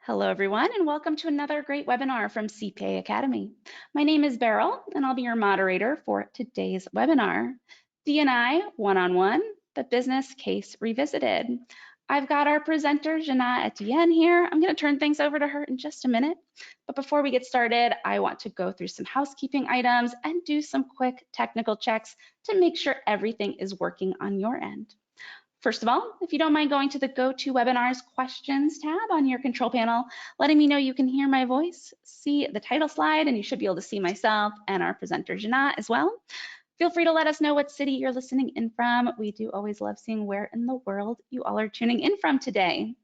Hello, everyone, and welcome to another great webinar from CPA Academy. My name is Beryl, and I'll be your moderator for today's webinar, D&I One-on-One, the Business Case Revisited. I've got our presenter, Jina Etienne here. I'm going to turn things over to her in just a minute. But before we get started, I want to go through some housekeeping items and do some quick technical checks to make sure everything is working on your end. First of all, if you don't mind going to the GoToWebinars questions tab on your control panel, letting me know you can hear my voice, see the title slide, and you should be able to see myself and our presenter, Jina, as well. Feel free to let us know what city you're listening in from. We do always love seeing where in the world you all are tuning in from today.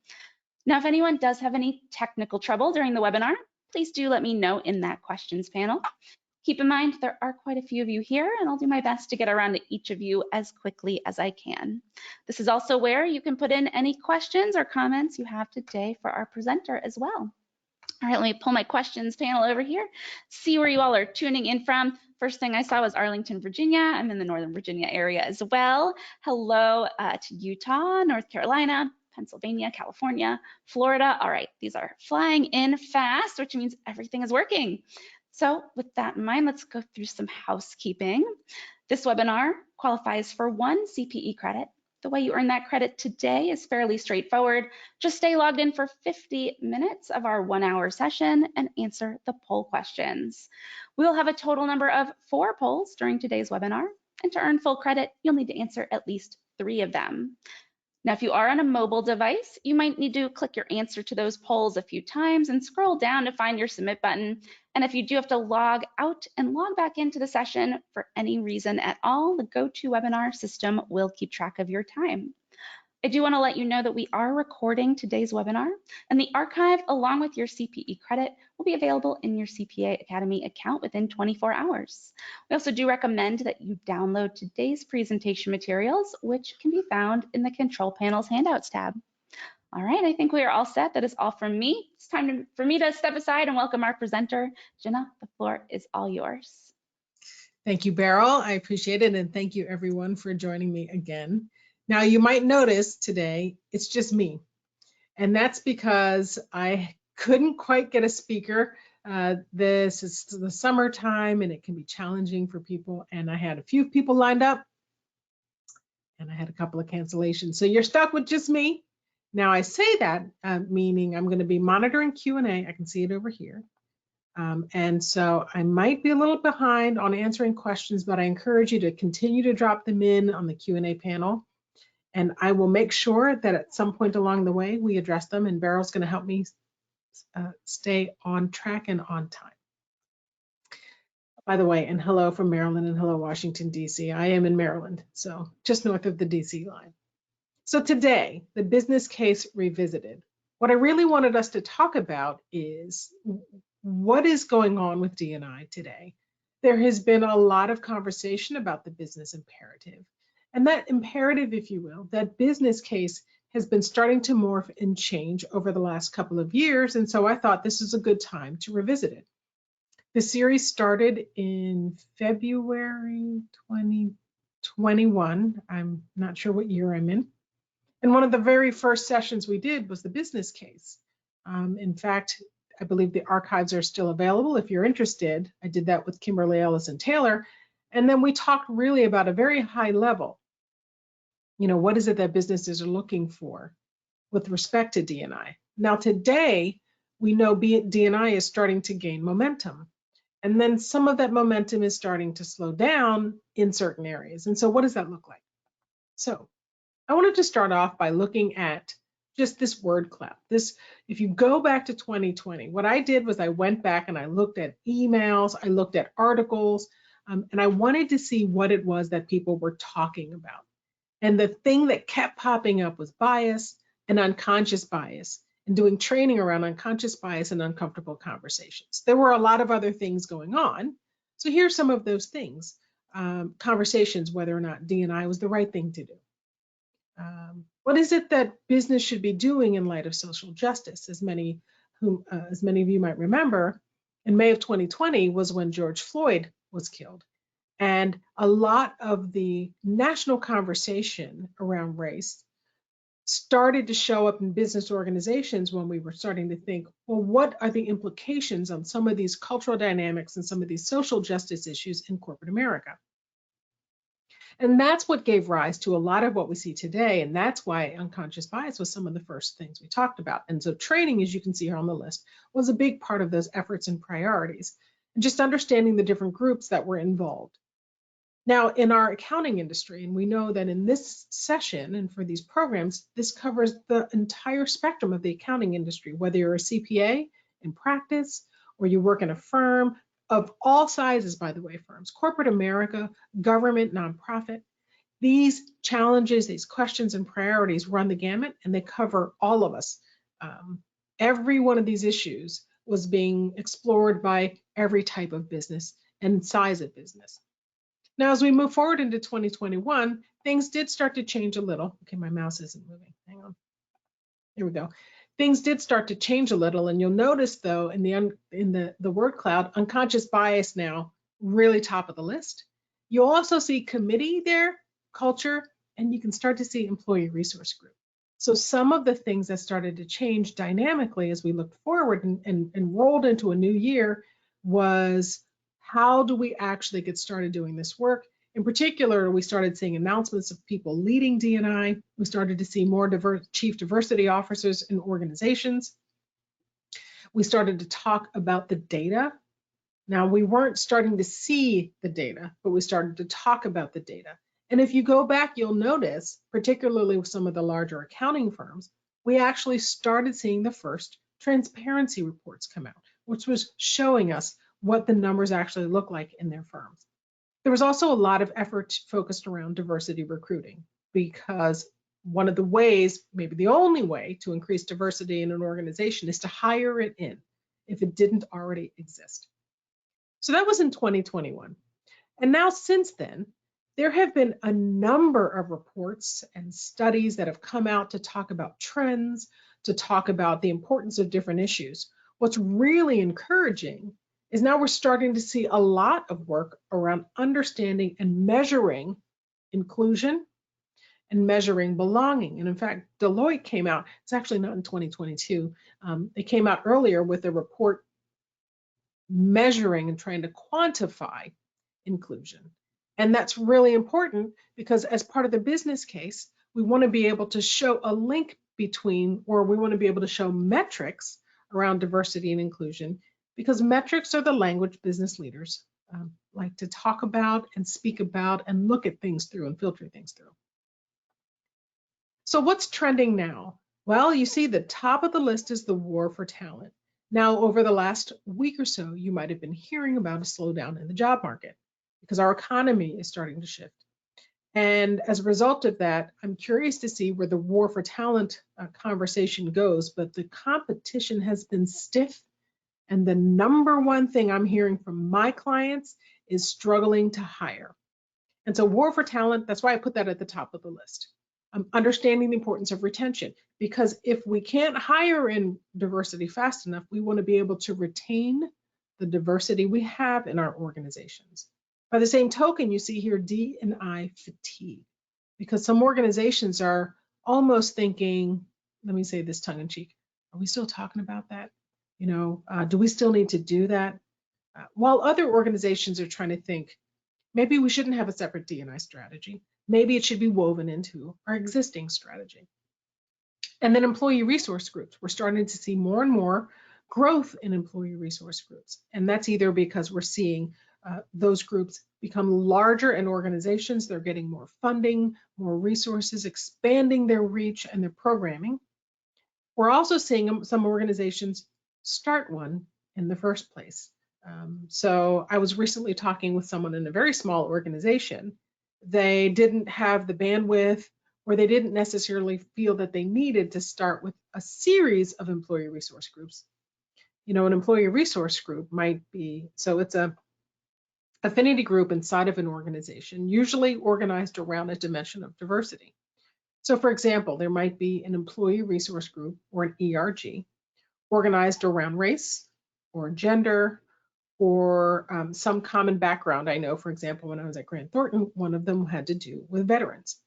Now, if anyone does have any technical trouble during the webinar, please do let me know in that questions panel. Keep in mind, there are quite a few of you here, and I'll do my best to get around to each of you as quickly as I can. This is also where you can put in any questions or comments you have today for our presenter as well. All right, let me pull my questions panel over here, see where you all are tuning in from. First thing I saw was Arlington, Virginia. I'm in the Northern Virginia area as well. Hello to Utah, North Carolina, Pennsylvania, California, Florida. All right, these are flying in fast, which means everything is working. So with that in mind, let's go through some housekeeping. This webinar qualifies for 1 CPE credit. The way you earn that credit today is fairly straightforward. Just stay logged in for 50 minutes of our 1-hour session and answer the poll questions. We will have a total number of 4 polls during today's webinar, and to earn full credit, you'll need to answer at least 3 of them. Now, if you are on a mobile device, you might need to click your answer to those polls a few times and scroll down to find your submit button. And if you do have to log out and log back into the session for any reason at all, the GoToWebinar system will keep track of your time. I do want to let you know that we are recording today's webinar, and the archive along with your CPE credit will be available in your CPA Academy account within 24 hours. We also do recommend that you download today's presentation materials, which can be found in the control panel's handouts tab. All right, I think we are all set. That is all from me. It's time for me to step aside and welcome our presenter. Jina, the floor is all yours. Thank you, Beryl. I appreciate it, and thank you everyone for joining me again. Now, you might notice today it's just me, and that's because I couldn't quite get a speaker. This is the summertime, and it can be challenging for people, and I had a few people lined up, and I had a couple of cancellations. So you're stuck with just me. Now, I say that meaning I'm going to be monitoring Q&A. I can see it over here. And so I might be a little behind on answering questions, but I encourage you to continue to drop them in on the Q&A panel. And I will make sure that at some point along the way, we address them, and Beryl's going to help me stay on track and on time. By the way, and hello from Maryland and hello, Washington, D.C. I am in Maryland, so just north of the D.C. line. So today, the business case revisited. What I really wanted us to talk about is what is going on with D&I today. There has been a lot of conversation about the business imperative. And that imperative, if you will, that business case has been starting to morph and change over the last couple of years. And so I thought this is a good time to revisit it. The series started in February 2021. I'm not sure what year I'm in. And one of the very first sessions we did was the business case. In fact, I believe the archives are still available if you're interested. I did that with Kimberly Ellis and Taylor. And then we talked really about a very high level. You know, what is it that businesses are looking for with respect to D&I? Now today, we know D&I is starting to gain momentum. And then some of that momentum is starting to slow down in certain areas. And so what does that look like? So I wanted to start off by looking at just this word cloud. If you go back to 2020, what I did was I went back and I looked at emails, I looked at articles, and I wanted to see what it was that people were talking about. And the thing that kept popping up was bias and unconscious bias, and doing training around unconscious bias and uncomfortable conversations. There were a lot of other things going on. So here's some of those things. Conversations, whether or not D&I was the right thing to do. What is it that business should be doing in light of social justice? As many of you might remember, in May of 2020 was when George Floyd was killed. And a lot of the national conversation around race started to show up in business organizations when we were starting to think, well, what are the implications of some of these cultural dynamics and some of these social justice issues in corporate America? And that's what gave rise to a lot of what we see today. And that's why unconscious bias was some of the first things we talked about. And so training, as you can see here on the list, was a big part of those efforts and priorities, and just understanding the different groups that were involved. Now, in our accounting industry, and we know that in this session and for these programs, this covers the entire spectrum of the accounting industry, whether you're a CPA in practice or you work in a firm of all sizes, by the way, firms, corporate America, government, nonprofit. These challenges, these questions and priorities run the gamut, and they cover all of us. Every one of these issues was being explored by every type of business and size of business. Now, as we move forward into 2021, things did start to change a little. Okay, my mouse isn't moving. Hang on. Here we go. Things did start to change a little, and you'll notice, though, in the word cloud, unconscious bias now really top of the list. You'll also see committee there, culture, and you can start to see employee resource group. So some of the things that started to change dynamically as we looked forward and rolled into a new year was, how do we actually get started doing this work? In particular, we started seeing announcements of people leading D&I. We started to see more chief diversity officers in organizations. We started to talk about the data. Now, we weren't starting to see the data, but we started to talk about the data. And if you go back, you'll notice, particularly with some of the larger accounting firms, we actually started seeing the first transparency reports come out, which was showing us what the numbers actually look like in their firms. There was also a lot of effort focused around diversity recruiting, because one of the ways, maybe the only way, to increase diversity in an organization is to hire it in if it didn't already exist. So that was in 2021. And now since then, there have been a number of reports and studies that have come out to talk about trends, to talk about the importance of different issues. What's really encouraging is now we're starting to see a lot of work around understanding and measuring inclusion and measuring belonging. And in fact, Deloitte came out, it's actually not in 2022, it came out earlier with a report measuring and trying to quantify inclusion. And that's really important, because as part of the business case, we want to be able to show a link between, or we want to be able to show metrics around diversity and inclusion, because metrics are the language business leaders like to talk about and speak about and look at things through and filter things through. So what's trending now? Well, you see the top of the list is the war for talent. Now, over the last week or so, you might have been hearing about a slowdown in the job market because our economy is starting to shift. And as a result of that, I'm curious to see where the war for talent conversation goes, but the competition has been stiff. And the number one thing I'm hearing from my clients is struggling to hire. And so war for talent, that's why I put that at the top of the list. Understanding the importance of retention, because if we can't hire in diversity fast enough, we want to be able to retain the diversity we have in our organizations. By the same token, you see here D&I fatigue, because some organizations are almost thinking, let me say this tongue in cheek, are we still talking about that? Do we still need to do that? While other organizations are trying to think, maybe we shouldn't have a separate D&I strategy. Maybe it should be woven into our existing strategy. And then employee resource groups. We're starting to see more and more growth in employee resource groups. And that's either because we're seeing those groups become larger in organizations, they're getting more funding, more resources, expanding their reach and their programming. We're also seeing some organizations start one in the first place. So I was recently talking with someone in a very small organization. They didn't have the bandwidth, or they didn't necessarily feel that they needed to start with a series of employee resource groups. An employee resource group might be, so it's a affinity group inside of an organization, usually organized around a dimension of diversity. So for example, there might be an employee resource group, or an ERG, organized around race or gender, or some common background. I know, for example, when I was at Grant Thornton, one of them had to do with veterans.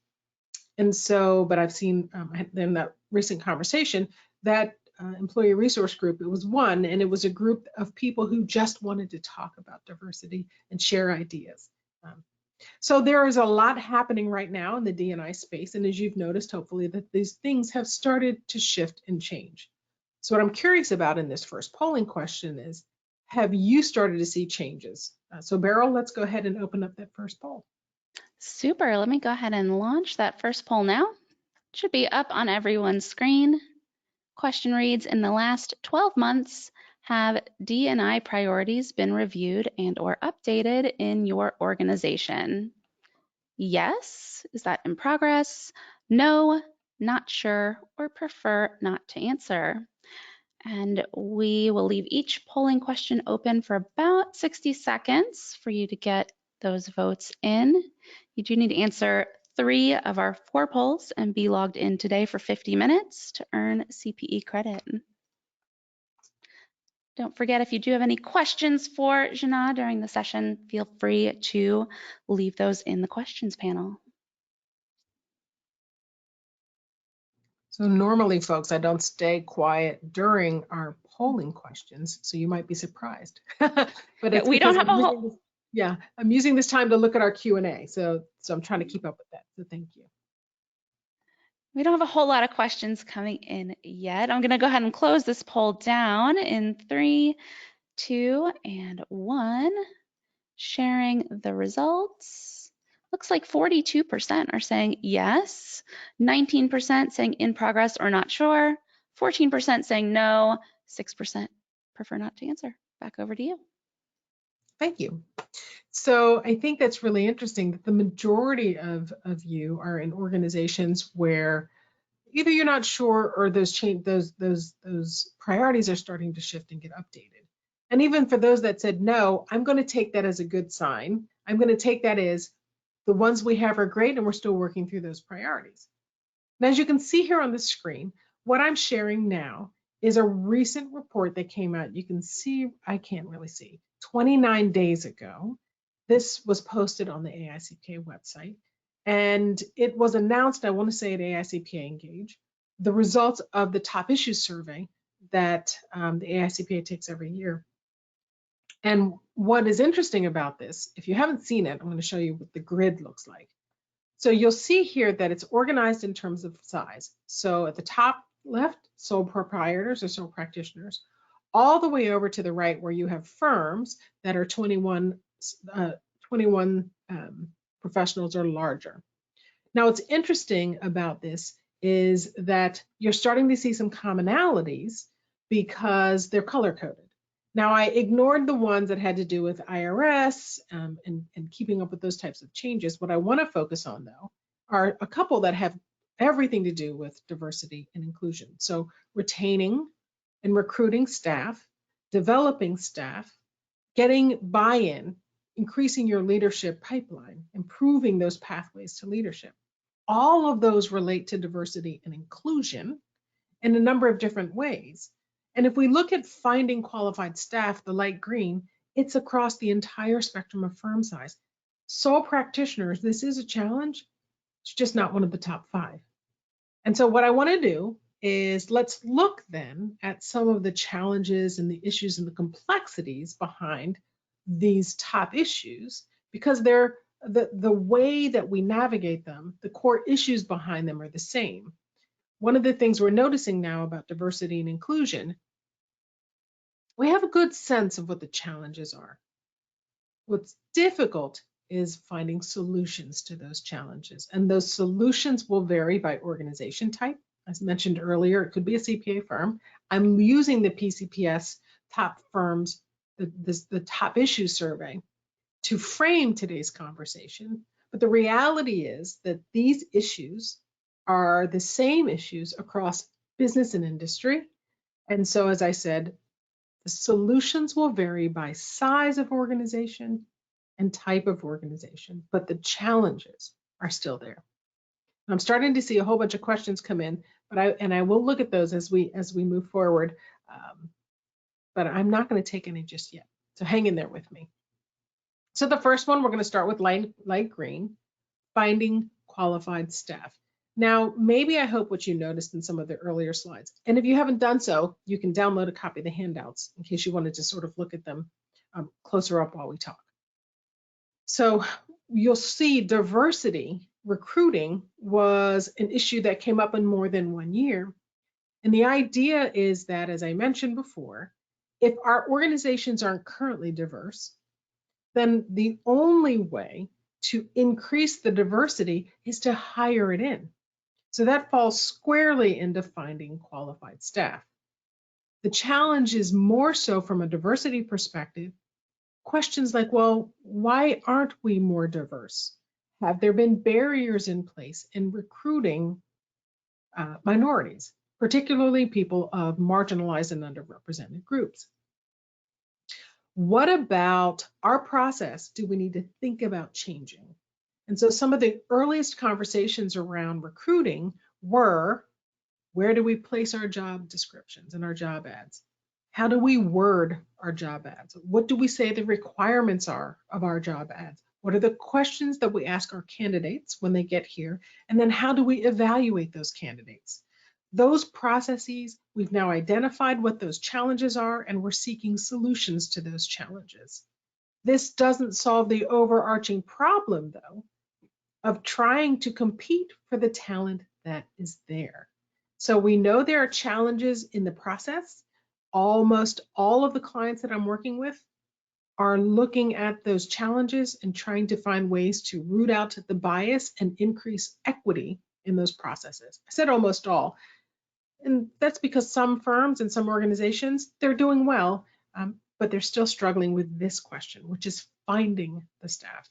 And so, but I've seen in that recent conversation that employee resource group, it was one, and it was a group of people who just wanted to talk about diversity and share ideas. So there is a lot happening right now in the D&I space, and as you've noticed, hopefully, that these things have started to shift and change. So what I'm curious about in this first polling question is, have you started to see changes? So Beryl, let's go ahead and open up that first poll. Super. Let me go ahead and launch that first poll now. It should be up on everyone's screen. Question reads, in the last 12 months, have D&I priorities been reviewed and or updated in your organization? Yes, is that in progress? No, not sure, or prefer not to answer. And we will leave each polling question open for about 60 seconds for you to get those votes in. You do need to answer 3 of our 4 polls and be logged in today for 50 minutes to earn CPE credit. Don't forget, if you do have any questions for Jina during the session, feel free to leave those in the questions panel. So normally, folks, I don't stay quiet during our polling questions, so you might be surprised. But it's we don't have a whole. Yeah, I'm using this time to look at our Q&A, so I'm trying to keep up with that. So thank you. We don't have a whole lot of questions coming in yet. I'm going to go ahead and close this poll down in 3, 2, and 1. Sharing the results. Looks like 42% are saying yes, 19% saying in progress or not sure, 14% saying no, 6% prefer not to answer. Back over to you. Thank you. So I think that's really interesting that the majority of you are in organizations where either you're not sure or those priorities are starting to shift and get updated. And even for those that said no, I'm going to take that as a good sign. I'm going to take that as the ones we have are great and we're still working through those priorities. And as you can see here on the screen, what I'm sharing now is a recent report that came out. You can see, I can't really see, 29 days ago. This was posted on the AICPA website, and it was announced, I want to say at AICPA Engage, the results of the top issues survey that the AICPA takes every year. And what is interesting about this, if you haven't seen it, I'm going to show you what the grid looks like. So you'll see here that it's organized in terms of size. So at the top left, sole proprietors or sole practitioners, all the way over to the right where you have firms that are 21 professionals or larger. Now, what's interesting about this is that you're starting to see some commonalities because they're color-coded. Now, I ignored the ones that had to do with IRS and keeping up with those types of changes. What I want to focus on, though, are a couple that have everything to do with diversity and inclusion. So retaining and recruiting staff, developing staff, getting buy-in, increasing your leadership pipeline, improving those pathways to leadership. All of those relate to diversity and inclusion in a number of different ways. And if we look at finding qualified staff, the light green, it's across the entire spectrum of firm size. Sole practitioners, this is a challenge. It's just not one of the top 5. And so what I want to do is let's look then at some of the challenges and the issues and the complexities behind these top issues, because they're the way that we navigate them, the core issues behind them are the same. One of the things we're noticing now about diversity and inclusion, we have a good sense of what the challenges are. What's difficult is finding solutions to those challenges. And those solutions will vary by organization type. As mentioned earlier, it could be a CPA firm. I'm using the PCPS top firms, the top issue survey, to frame today's conversation. But the reality is that these issues are the same issues across business and industry. And so, as I said, the solutions will vary by size of organization and type of organization, but the challenges are still there. I'm starting to see a whole bunch of questions come in, but I will look at those as we move forward. But I'm not going to take any just yet. So hang in there with me. So the first one, we're going to start with light green, finding qualified staff. Now, maybe I hope what you noticed in some of the earlier slides, and if you haven't done so, you can download a copy of the handouts in case you wanted to sort of look at them closer up while we talk. So you'll see diversity recruiting was an issue that came up in more than 1 year. And the idea is that, as I mentioned before, if our organizations aren't currently diverse, then the only way to increase the diversity is to hire it in. So that falls squarely into finding qualified staff. The challenge is more so from a diversity perspective. Questions like, well, why aren't we more diverse? Have there been barriers in place in recruiting minorities, particularly people of marginalized and underrepresented groups? What about our process do we need to think about changing? And so some of the earliest conversations around recruiting were, where do we place our job descriptions and our job ads? How do we word our job ads? What do we say the requirements are of our job ads? What are the questions that we ask our candidates when they get here? And then how do we evaluate those candidates? Those processes, we've now identified what those challenges are, and we're seeking solutions to those challenges. This doesn't solve the overarching problem, though, of trying to compete for the talent that is there. So we know there are challenges in the process. Almost all of the clients that I'm working with are looking at those challenges and trying to find ways to root out the bias and increase equity in those processes. I said almost all, and that's because some firms and some organizations, they're doing well, but they're still struggling with this question, which is finding the staff.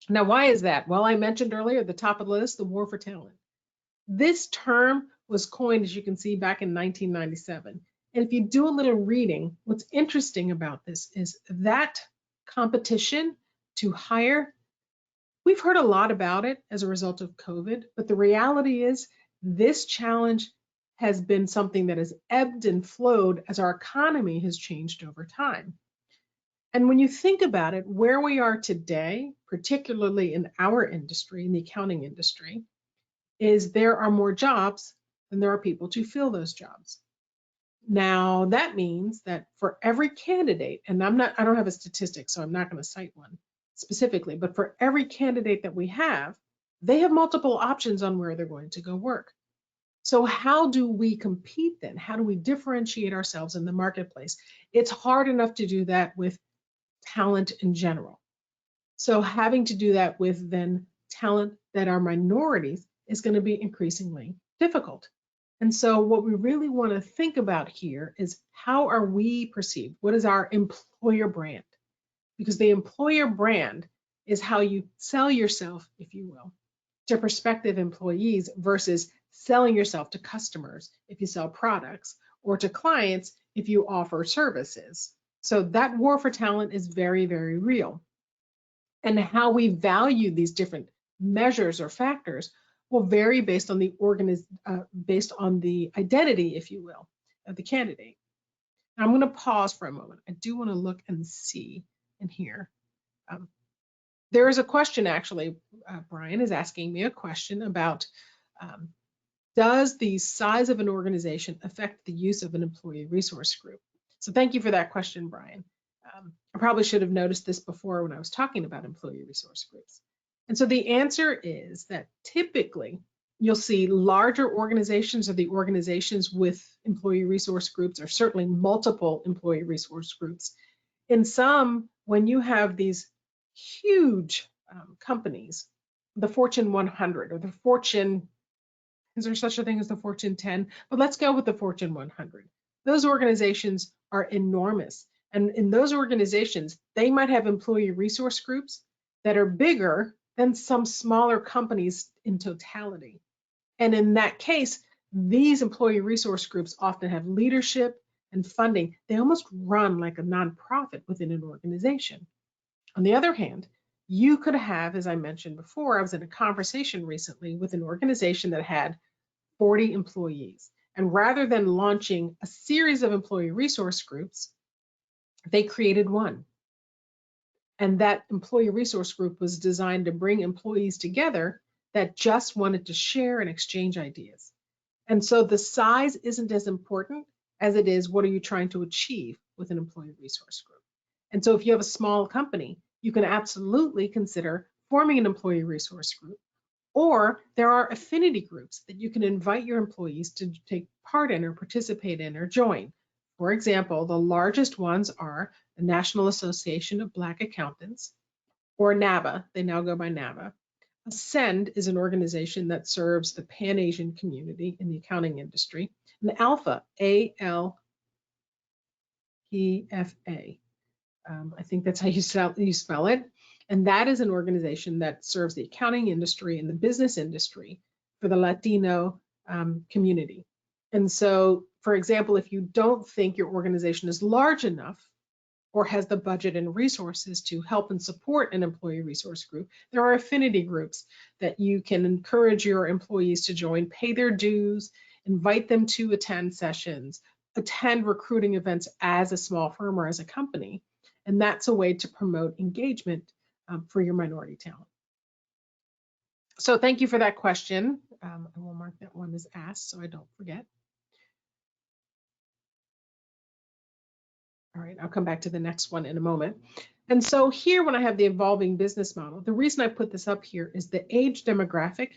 Now, why is that? Well, I mentioned earlier at the top of the list, the war for talent. This term was coined, as you can see, back in 1997. And if you do a little reading, what's interesting about this is that competition to hire, we've heard a lot about it as a result of COVID, but the reality is this challenge has been something that has ebbed and flowed as our economy has changed over time. And when you think about it, where we are today, particularly in our industry, in the accounting industry, is there are more jobs than there are people to fill those jobs. Now, that means that for every candidate, and I don't have a statistic, so I'm not going to cite one specifically, but for every candidate that we have, they have multiple options on where they're going to go work. So how do we compete then? How do we differentiate ourselves in the marketplace? It's hard enough to do that with talent in general. So having to do that with then talent that are minorities is going to be increasingly difficult. And so what we really want to think about here is, how are we perceived? What is our employer brand? Because the employer brand is how you sell yourself, if you will, to prospective employees versus selling yourself to customers if you sell products, or to clients if you offer services. So that war for talent is very, very real. And how we value these different measures or factors will vary based on the identity, if you will, of the candidate. Now, I'm going to pause for a moment. I do want to look and see and hear. There is a question, actually, Brian is asking me a question about, does the size of an organization affect the use of an employee resource group? So thank you for that question, Brian. I probably should have noticed this before when I was talking about employee resource groups. And so the answer is that typically you'll see larger organizations, or the organizations with employee resource groups, or certainly multiple employee resource groups. In some, when you have these huge companies, the Fortune 100 or the Fortune, is there such a thing as the Fortune 10? But let's go with the Fortune 100. Those organizations are enormous. And in those organizations, they might have employee resource groups that are bigger than some smaller companies in totality. And in that case, these employee resource groups often have leadership and funding. They almost run like a nonprofit within an organization. On the other hand, you could have, as I mentioned before, I was in a conversation recently with an organization that had 40 employees. And rather than launching a series of employee resource groups, they created one. And that employee resource group was designed to bring employees together that just wanted to share and exchange ideas. And so the size isn't as important as it is what are you trying to achieve with an employee resource group. And so if you have a small company, you can absolutely consider forming an employee resource group, or there are affinity groups that you can invite your employees to take part in or participate in or join. For example, the largest ones are the National Association of Black Accountants, or NABA. They now go by NABA. Ascend is an organization that serves the Pan-Asian community in the accounting industry. And Alpha, A-L-E-F-A. I think that's how you spell it. And that is an organization that serves the accounting industry and the business industry for the Latino community. And so, for example, if you don't think your organization is large enough or has the budget and resources to help and support an employee resource group, there are affinity groups that you can encourage your employees to join, pay their dues, invite them to attend sessions, attend recruiting events as a small firm or as a company. And that's a way to promote engagement for your minority talent. So thank you for that question. I will mark that one as asked so I don't forget. All right, I'll come back to the next one in a moment. And so here, when I have the evolving business model, the reason I put this up here is the age demographic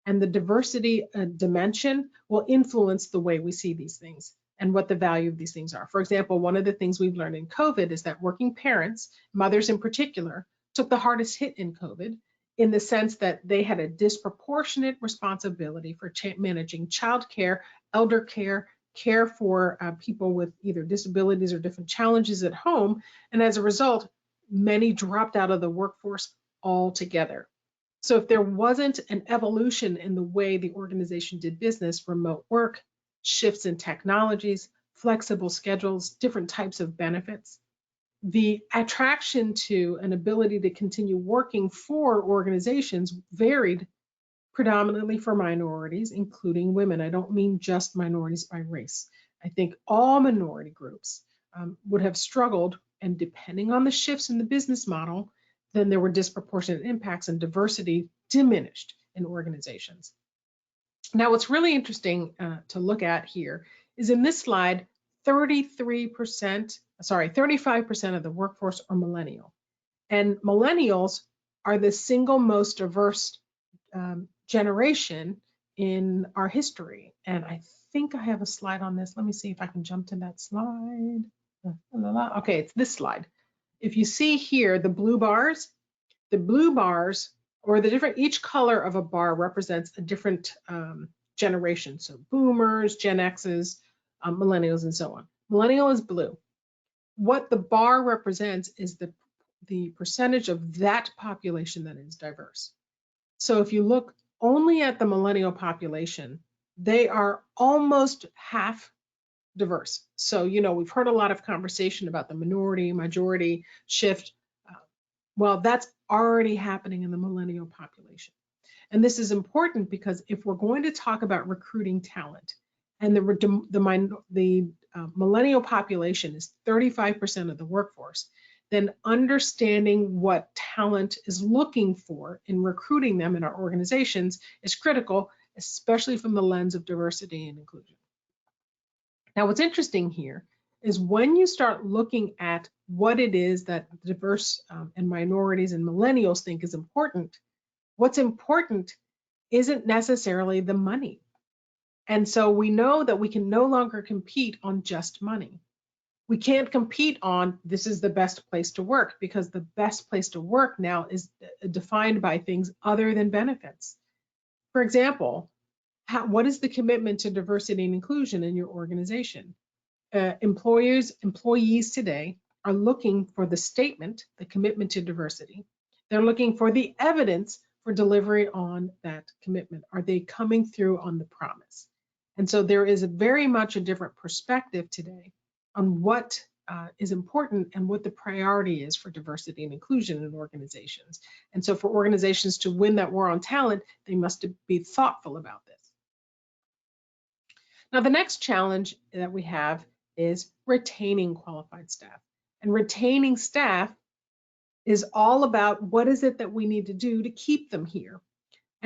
and the diversity dimension will influence the way we see these things and what the value of these things are. For example, one of the things we've learned in COVID is that working parents, mothers in particular, took the hardest hit in COVID in the sense that they had a disproportionate responsibility for managing childcare, elder care, care for people with either disabilities or different challenges at home. And as a result, many dropped out of the workforce altogether. So if there wasn't an evolution in the way the organization did business, remote work, shifts in technologies, flexible schedules, different types of benefits, the attraction to an ability to continue working for organizations varied predominantly for minorities, including women. I don't mean just minorities by race. I think all minority groups would have struggled, and depending on the shifts in the business model, then there were disproportionate impacts and diversity diminished in organizations. Now, what's really interesting to look at here is in this slide, 35% of the workforce are millennial. And millennials are the single most diverse generation in our history. And I think I have a slide on this. Let me see if I can jump to that slide. Okay, it's this slide. If you see here, the blue bars, or the different, each color of a bar represents a different generation. So boomers, Gen X's, millennials, and so on. Millennial is blue. What the bar represents is the percentage of that population that is diverse. So if you look only at the millennial population, they are almost half diverse. So, we've heard a lot of conversation about the minority, majority shift. Well, that's already happening in the millennial population. And this is important because if we're going to talk about recruiting talent, and the millennial population is 35% of the workforce, then understanding what talent is looking for in recruiting them in our organizations is critical, especially from the lens of diversity and inclusion. Now, what's interesting here is when you start looking at what it is that diverse and minorities and millennials think is important, what's important isn't necessarily the money. And so we know that we can no longer compete on just money. We can't compete on this is the best place to work, because the best place to work now is defined by things other than benefits. For example, what is the commitment to diversity and inclusion in your organization? Employees today are looking for the statement, the commitment to diversity. They're looking for the evidence for delivery on that commitment. Are they coming through on the promise? And so there is very much a different perspective today on what is important and what the priority is for diversity and inclusion in organizations. And so for organizations to win that war on talent, they must be thoughtful about this. Now, the next challenge that we have is retaining qualified staff. And retaining staff is all about what is it that we need to do to keep them here.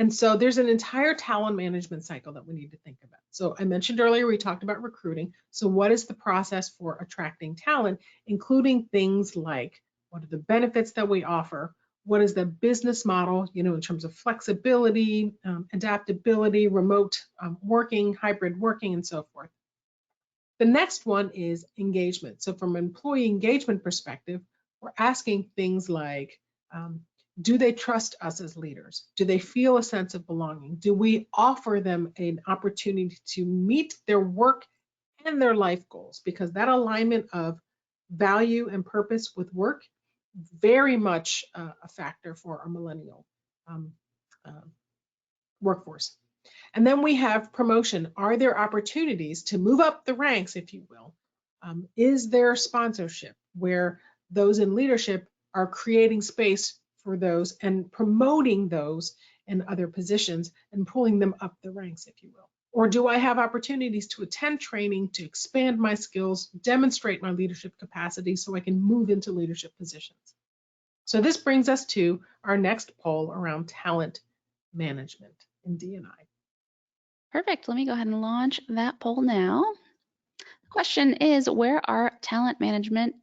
And so there's an entire talent management cycle that we need to think about. So I mentioned earlier, we talked about recruiting. So what is the process for attracting talent, including things like what are the benefits that we offer? What is the business model, in terms of flexibility, adaptability, remote working, hybrid working, and so forth. The next one is engagement. So from an employee engagement perspective, we're asking things like, do they trust us as leaders? Do they feel a sense of belonging? Do we offer them an opportunity to meet their work and their life goals? Because that alignment of value and purpose with work, very much a factor for our millennial workforce. And then we have promotion. Are there opportunities to move up the ranks, if you will? Is there sponsorship where those in leadership are creating space for those and promoting those in other positions and pulling them up the ranks, if you will? Or do I have opportunities to attend training, to expand my skills, demonstrate my leadership capacity so I can move into leadership positions? So this brings us to our next poll around talent management in D&I. Perfect. Let me go ahead and launch that poll now. The question is, where are talent management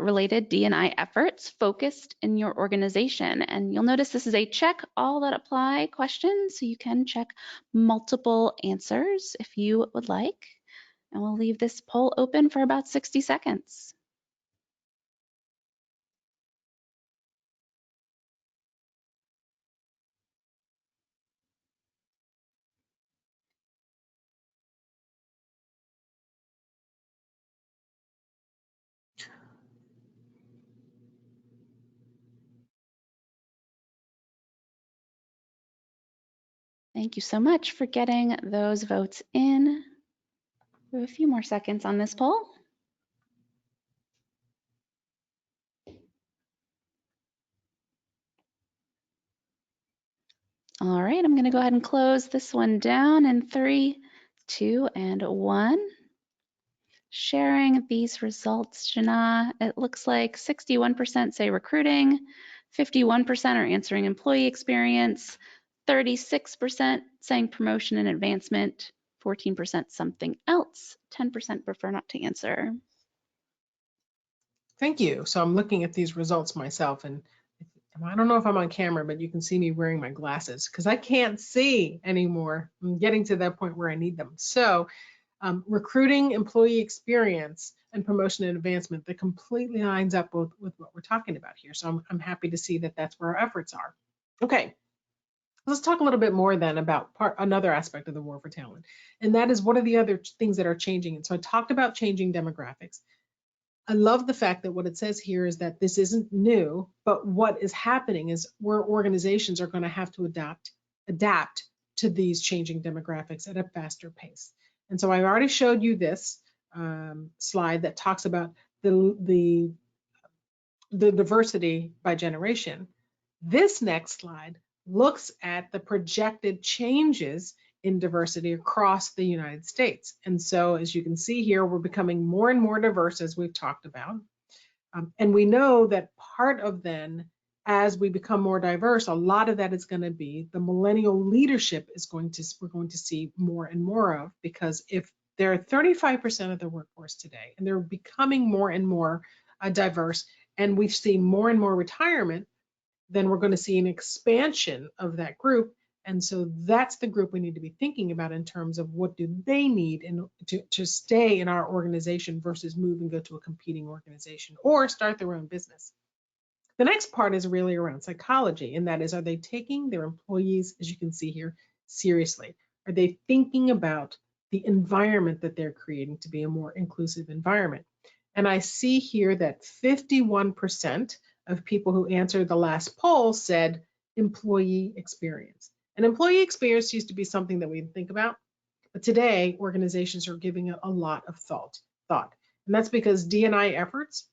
related D&I efforts focused in your organization? And you'll notice this is a check all that apply question, so you can check multiple answers if you would like. And we'll leave this poll open for about 60 seconds. Thank you so much for getting those votes in. We have a few more seconds on this poll. All right, I'm going to go ahead and close this one down in 3, 2, and 1. Sharing these results, Jina, it looks like 61% say recruiting, 51% are answering employee experience, 36% saying promotion and advancement, 14% something else, 10% prefer not to answer. Thank you. So I'm looking at these results myself, and I don't know if I'm on camera, but you can see me wearing my glasses because I can't see anymore. I'm getting to that point where I need them. So recruiting, employee experience, and promotion and advancement, that completely lines up with what we're talking about here. So I'm happy to see that that's where our efforts are. Okay, let's talk a little bit more then about another aspect of the war for talent, and that is what are the other things that are changing. And so I talked about changing demographics. I love the fact that what it says here is that this isn't new, but what is happening is where organizations are going to have to adapt to these changing demographics at a faster pace. And so I already showed you this slide that talks about the diversity by generation. This next slide looks at the projected changes in diversity across the United States. And so as you can see here, we're becoming more and more diverse, as we've talked about. And we know that part of then, as we become more diverse, a lot of that is going to be the millennial leadership we're going to see more and more of, because if they're 35% of the workforce today and they're becoming more and more diverse, and we see more and more retirement, then we're going to see an expansion of that group. And so that's the group we need to be thinking about in terms of what do they need to stay in our organization versus move and go to a competing organization or start their own business. The next part is really around psychology, and that is, are they taking their employees, as you can see here, seriously? Are they thinking about the environment that they're creating to be a more inclusive environment? And I see here that 51% of people who answered the last poll said employee experience. And employee experience used to be something that we'd think about, but today organizations are giving it a lot of thought. And that's because D&I efforts,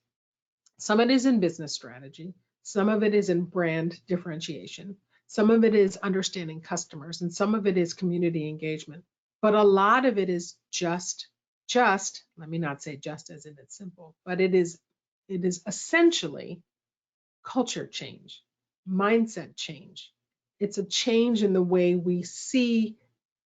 some of it is in business strategy, some of it is in brand differentiation, some of it is understanding customers, and some of it is community engagement. But a lot of it is just, let me not say just as in it's simple, but it is essentially culture change, mindset change. It's a change in the way we see,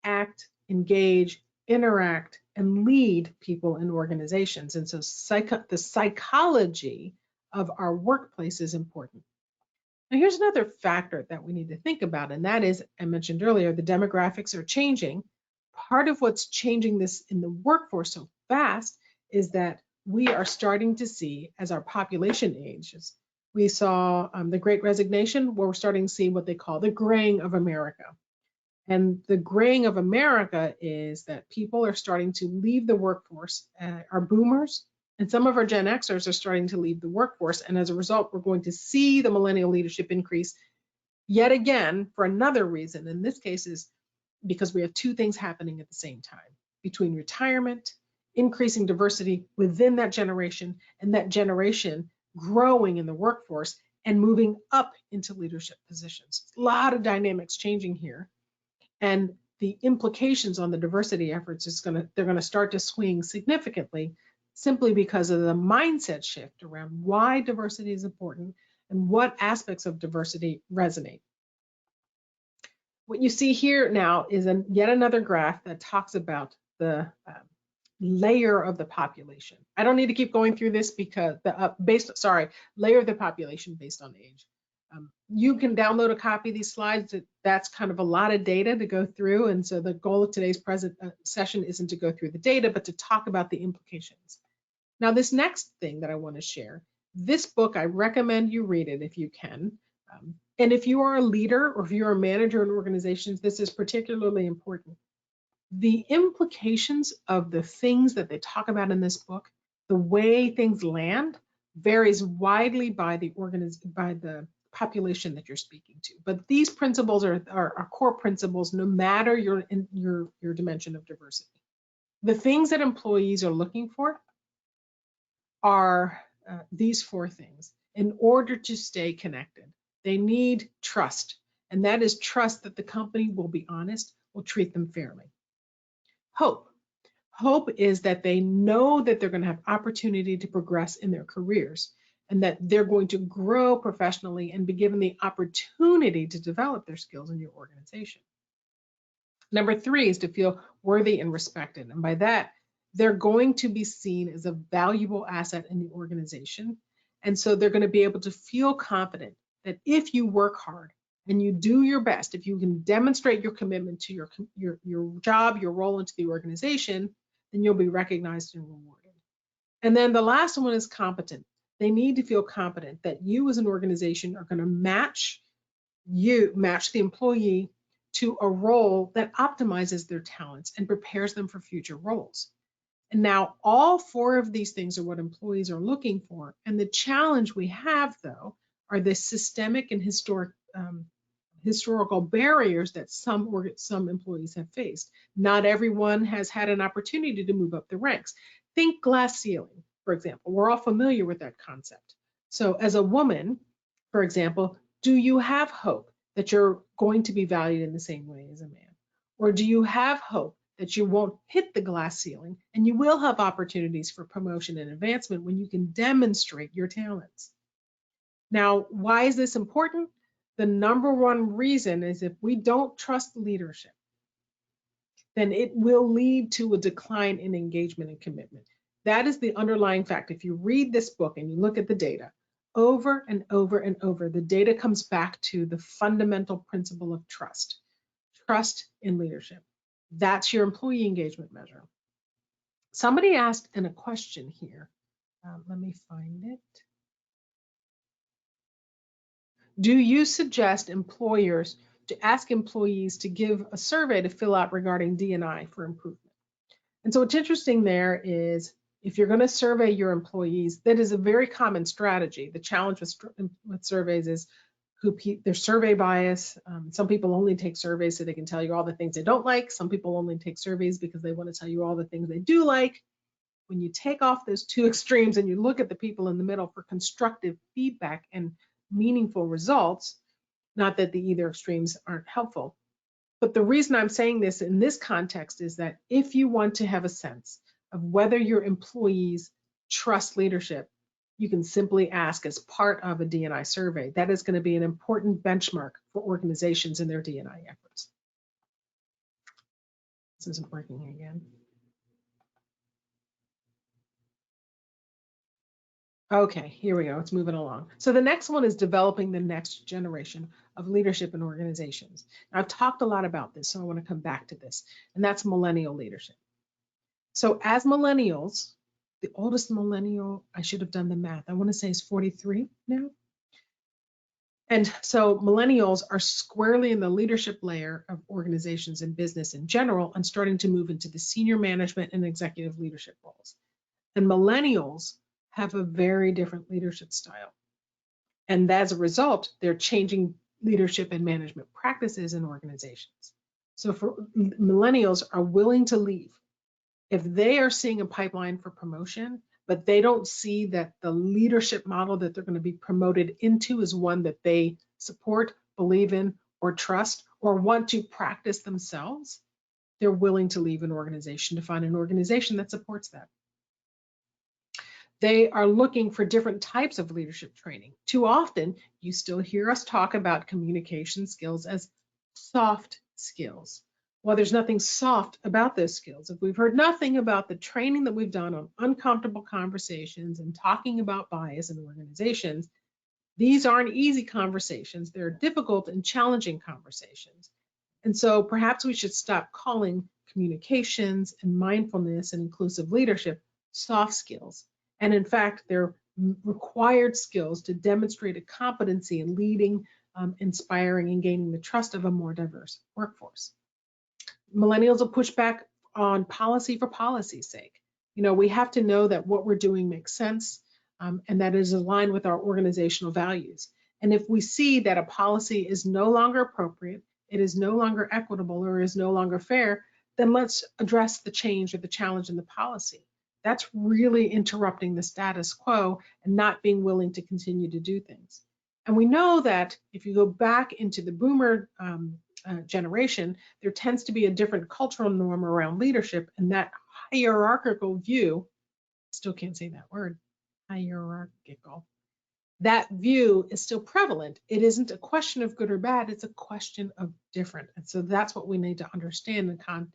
act, engage, interact, and lead people in organizations. And so the psychology of our workplace is important. Now, here's another factor that we need to think about, and that is, I mentioned earlier, the demographics are changing. Part of what's changing this in the workforce so fast is that we are starting to see, as our population ages, we saw the Great Resignation, where we're starting to see what they call the graying of America. And the graying of America is that people are starting to leave the workforce, our boomers, and some of our Gen Xers are starting to leave the workforce. And as a result, we're going to see the millennial leadership increase yet again for another reason. In this case is because we have two things happening at the same time, between retirement, increasing diversity within that generation, and that generation growing in the workforce and moving up into leadership positions. A lot of dynamics changing here. And the implications on the diversity efforts they're going to start to swing significantly, simply because of the mindset shift around why diversity is important and what aspects of diversity resonate. What you see here now is yet another graph that talks about the layer of the population. I don't need to keep going through this because layer of the population based on age. You can download a copy of these slides. That's kind of a lot of data to go through. And so the goal of today's session isn't to go through the data, but to talk about the implications. Now, this next thing that I want to share, this book, I recommend you read it if you can. And if you are a leader or if you're a manager in organizations, this is particularly important. The implications of the things that they talk about in this book, the way things land, varies widely by the population that you're speaking to. But these principles are core principles, no matter your dimension of diversity. The things that employees are looking for are these four things. In order to stay connected, they need trust, and that is trust that the company will be honest, will treat them fairly. Hope. Hope is that they know that they're going to have opportunity to progress in their careers and that they're going to grow professionally and be given the opportunity to develop their skills in your organization. Number 3 is to feel worthy and respected. And by that, they're going to be seen as a valuable asset in the organization. And so they're going to be able to feel confident that if you work hard and you do your best, if you can demonstrate your commitment to your job, your role into the organization, then you'll be recognized and rewarded. And then the last one is competent. They need to feel confident that you as an organization are going to match the employee to a role that optimizes their talents and prepares them for future roles. And now all 4 of these things are what employees are looking for. And the challenge we have, though, are the systemic and historical barriers that some employees have faced. Not everyone has had an opportunity to move up the ranks. Think glass ceiling, for example. We're all familiar with that concept. So as a woman, for example, do you have hope that you're going to be valued in the same way as a man? Or do you have hope that you won't hit the glass ceiling and you will have opportunities for promotion and advancement when you can demonstrate your talents? Now, why is this important? The number one reason is if we don't trust leadership, then it will lead to a decline in engagement and commitment. That is the underlying fact. If you read this book and you look at the data, over and over and over, the data comes back to the fundamental principle of trust. Trust in leadership. That's your employee engagement measure. Somebody asked in a question here. Let me find it. Do you suggest employers to ask employees to give a survey to fill out regarding D&I for improvement? And so what's interesting there is if you're going to survey your employees, that is a very common strategy. The challenge with surveys is there's survey bias. Some people only take surveys so they can tell you all the things they don't like. Some people only take surveys because they want to tell you all the things they do like. When you take off those two extremes and you look at the people in the middle for constructive feedback and meaningful results, not that the either extremes aren't helpful, but the reason I'm saying this in this context is that if you want to have a sense of whether your employees trust leadership, you can simply ask as part of a D&I survey. That is going to be an important benchmark for organizations in their D&I efforts. This isn't working again. Okay, here we go. It's moving along. So the next one is developing the next generation of leadership in organizations. Now, I've talked a lot about this, so I want to come back to this, and that's millennial leadership. So as millennials, the oldest millennial, I should have done the math, I want to say is 43 now. And so millennials are squarely in the leadership layer of organizations and business in general and starting to move into the senior management and executive leadership roles. And millennials have a very different leadership style. And as a result, they're changing leadership and management practices in organizations. So for millennials are willing to leave if they are seeing a pipeline for promotion, but they don't see that the leadership model that they're going to be promoted into is one that they support, believe in, or trust, or want to practice themselves, they're willing to leave an organization to find an organization that supports that. They are looking for different types of leadership training. Too often, you still hear us talk about communication skills as soft skills. Well, there's nothing soft about those skills. If we've heard nothing about the training that we've done on uncomfortable conversations and talking about bias in organizations, these aren't easy conversations. They're difficult and challenging conversations. And so perhaps we should stop calling communications and mindfulness and inclusive leadership soft skills. And in fact, they're required skills to demonstrate a competency in leading, inspiring, and gaining the trust of a more diverse workforce. Millennials will push back on policy for policy's sake. You know, we have to know that what we're doing makes sense and that is aligned with our organizational values. And if we see that a policy is no longer appropriate, it is no longer equitable, or is no longer fair, then let's address the change or the challenge in the policy. That's really interrupting the status quo and not being willing to continue to do things. And we know that if you go back into the boomer generation, there tends to be a different cultural norm around leadership, and that hierarchical view, still can't say that word, hierarchical, that view is still prevalent. It isn't a question of good or bad, it's a question of different. And so that's what we need to understand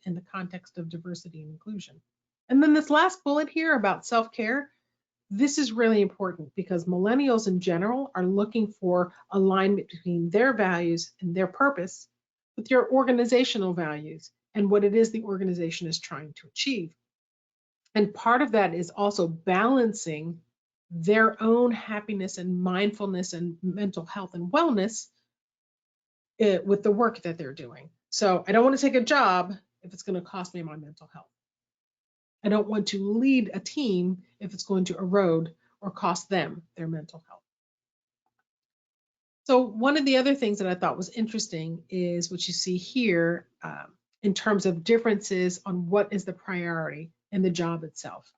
in the context of diversity and inclusion. And then this last bullet here about self-care, this is really important because millennials in general are looking for alignment between their values and their purpose with your organizational values and what it is the organization is trying to achieve. And part of that is also balancing their own happiness and mindfulness and mental health and wellness with the work that they're doing. So I don't want to take a job if it's going to cost me my mental health. I don't want to lead a team if it's going to erode or cost them their mental health. So one of the other things that I thought was interesting is what you see here in terms of differences on what is the priority in the job itself.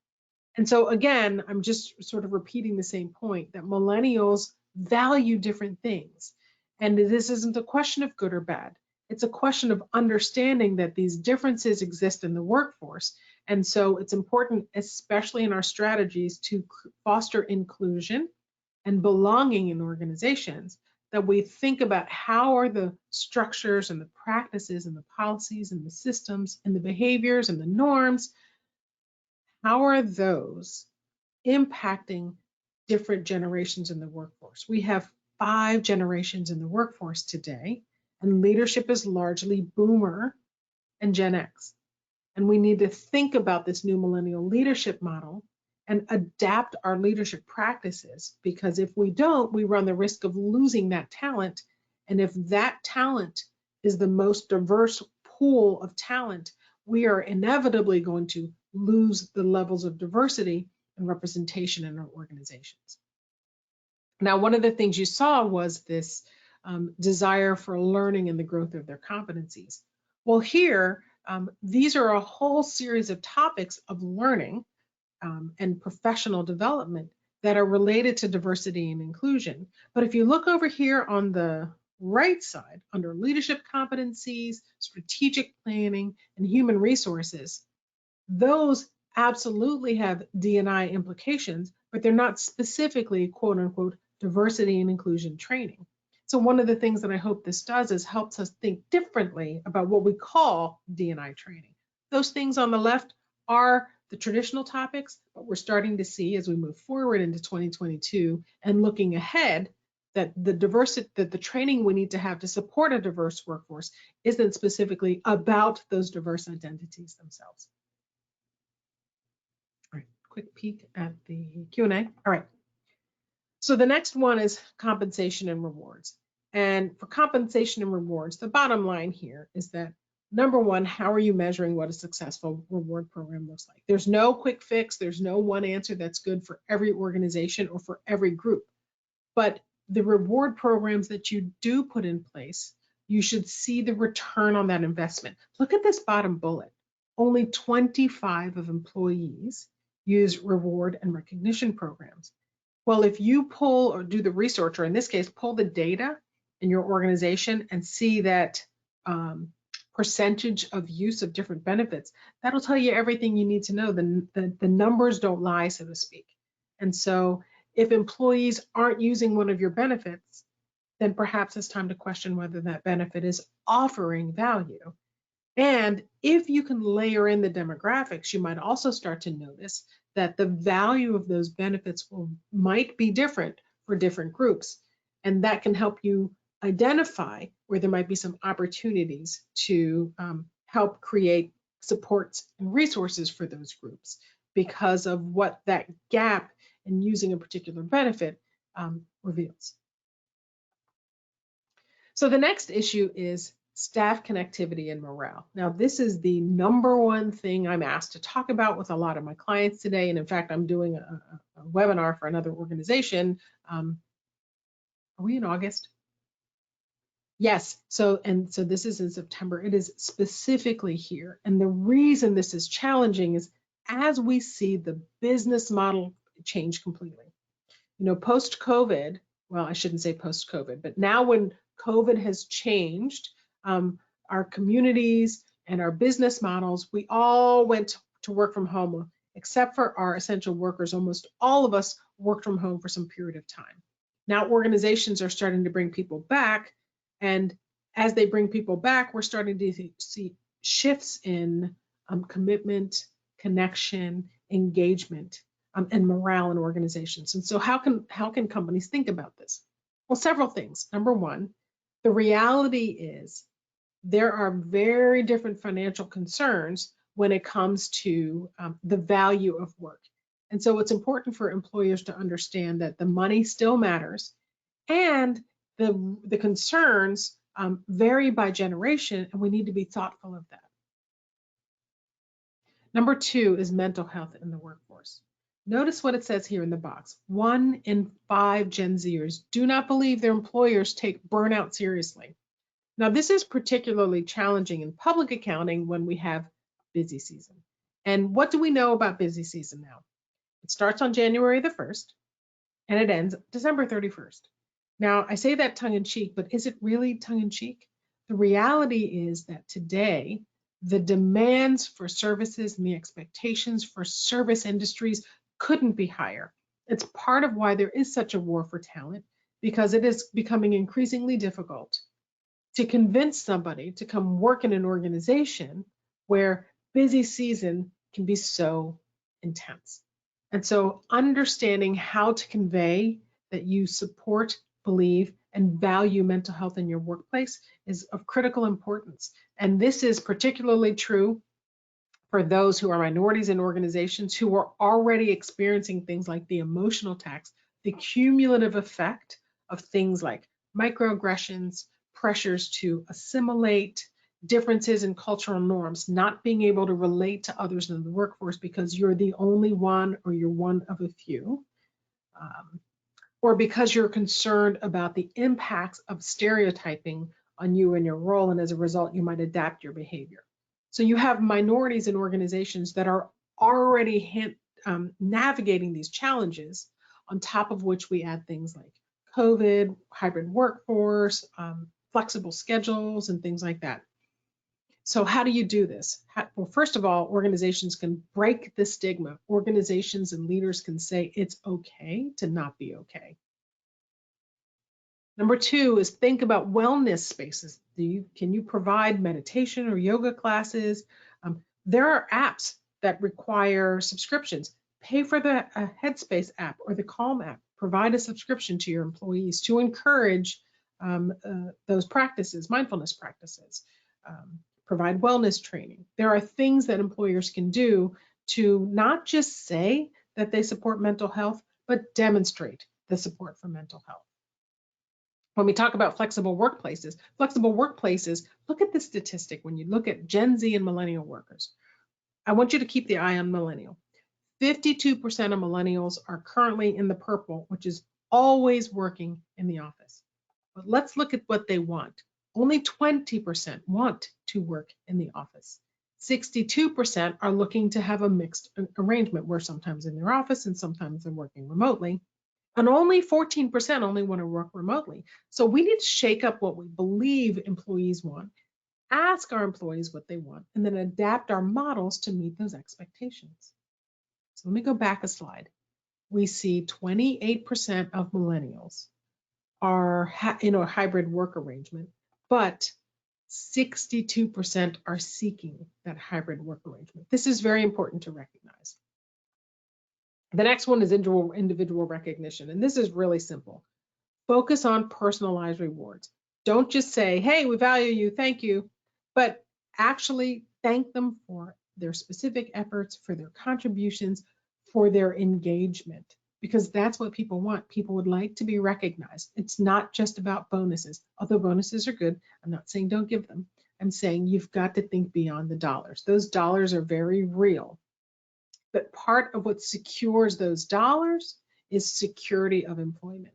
And so again, I'm just sort of repeating the same point that millennials value different things. And this isn't a question of good or bad. It's a question of understanding that these differences exist in the workforce. And so it's important, especially in our strategies, to foster inclusion and belonging in organizations, that we think about how are the structures and the practices and the policies and the systems and the behaviors and the norms, how are those impacting different generations in the workforce? We have 5 generations in the workforce today, and leadership is largely boomer and Gen X. And we need to think about this new millennial leadership model and adapt our leadership practices, because if we don't, we run the risk of losing that talent. And if that talent is the most diverse pool of talent, we are inevitably going to lose the levels of diversity and representation in our organizations. Now, one of the things you saw was this desire for learning and the growth of their competencies. Well, here, these are a whole series of topics of learning and professional development that are related to diversity and inclusion. But if you look over here on the right side, under leadership competencies, strategic planning, and human resources, those absolutely have D&I implications, but they're not specifically quote unquote diversity and inclusion training. So one of the things that I hope this does is helps us think differently about what we call D&I training. Those things on the left are the traditional topics, but we're starting to see as we move forward into 2022 and looking ahead that the training we need to have to support a diverse workforce isn't specifically about those diverse identities themselves. All right, quick peek at the Q&A. All right. So the next one is compensation and rewards. And for compensation and rewards, the bottom line here is that number one, how are you measuring what a successful reward program looks like? There's no quick fix. There's no one answer that's good for every organization or for every group. But the reward programs that you do put in place, you should see the return on that investment. Look at this bottom bullet. Only 25 of employees use reward and recognition programs. Well, if you pull or do the research, or in this case, pull the data in your organization and see that percentage of use of different benefits, that'll tell you everything you need to know. The numbers don't lie, so to speak. And so if employees aren't using one of your benefits, then perhaps it's time to question whether that benefit is offering value. And if you can layer in the demographics, you might also start to notice that the value of those benefits might be different for different groups. And that can help you identify where there might be some opportunities to help create supports and resources for those groups because of what that gap in using a particular benefit reveals. So the next issue is staff connectivity and morale. Now, this is the number one thing I'm asked to talk about with a lot of my clients today. And in fact, I'm doing a webinar for another organization. Are we in August? Yes. So this is in September. It is specifically here. And the reason this is challenging is as we see the business model change completely. You know, post-COVID, well, I shouldn't say post-COVID, but now when COVID has changed, our communities and our business models, we all went to work from home, except for our essential workers. Almost all of us worked from home for some period of time. Now organizations are starting to bring people back, and as they bring people back, we're starting to see shifts in commitment, connection, engagement, and morale in organizations. And so how can companies think about this? Well, several things. Number one, the reality is there are very different financial concerns when it comes to the value of work. And so it's important for employers to understand that the money still matters and the concerns vary by generation, and we need to be thoughtful of that. Number two is mental health in the workforce. Notice what it says here in the box. 1 in 5 Gen Zers do not believe their employers take burnout seriously. Now, this is particularly challenging in public accounting when we have busy season. And what do we know about busy season now? It starts on January the 1st and it ends December 31st. Now, I say that tongue in cheek, but is it really tongue in cheek? The reality is that today, the demands for services and the expectations for service industries couldn't be higher. It's part of why there is such a war for talent, because it is becoming increasingly difficult to convince somebody to come work in an organization where busy season can be so intense. And so understanding how to convey that you support, believe, and value mental health in your workplace is of critical importance. And this is particularly true for those who are minorities in organizations who are already experiencing things like the emotional tax, the cumulative effect of things like microaggressions, pressures to assimilate, differences in cultural norms, not being able to relate to others in the workforce because you're the only one or you're one of a few, or because you're concerned about the impacts of stereotyping on you and your role, and as a result, you might adapt your behavior. So you have minorities in organizations that are already navigating these challenges, on top of which we add things like COVID, hybrid workforce, flexible schedules, and things like that. So how do you do this? Well, first of all, organizations can break the stigma. Organizations and leaders can say it's okay to not be okay. Number two is think about wellness spaces. Can you provide meditation or yoga classes? There are apps that require subscriptions. Pay for the Headspace app or the Calm app. Provide a subscription to your employees to encourage those practices, mindfulness practices. Provide wellness training. There are things that employers can do to not just say that they support mental health, but demonstrate the support for mental health. When we talk about flexible workplaces, look at the statistic when you look at Gen Z and millennial workers. I want you to keep the eye on millennial. 52% of millennials are currently in the purple, which is always working in the office. But let's look at what they want. Only 20% want to work in the office. 62% are looking to have a mixed arrangement where sometimes in their office and sometimes they're working remotely. And only 14% only want to work remotely. So we need to shake up what we believe employees want, ask our employees what they want, and then adapt our models to meet those expectations. So let me go back a slide. We see 28% of millennials are in a hybrid work arrangement, but 62% are seeking that hybrid work arrangement. This is very important to recognize. The next one is individual recognition, and this is really simple. Focus on personalized rewards. Don't just say, hey, we value you, thank you, but actually thank them for their specific efforts, for their contributions, for their engagement, because that's what people want. People would like to be recognized. It's not just about bonuses, although bonuses are good. I'm not saying don't give them. I'm saying you've got to think beyond the dollars. Those dollars are very real. But part of what secures those dollars is security of employment.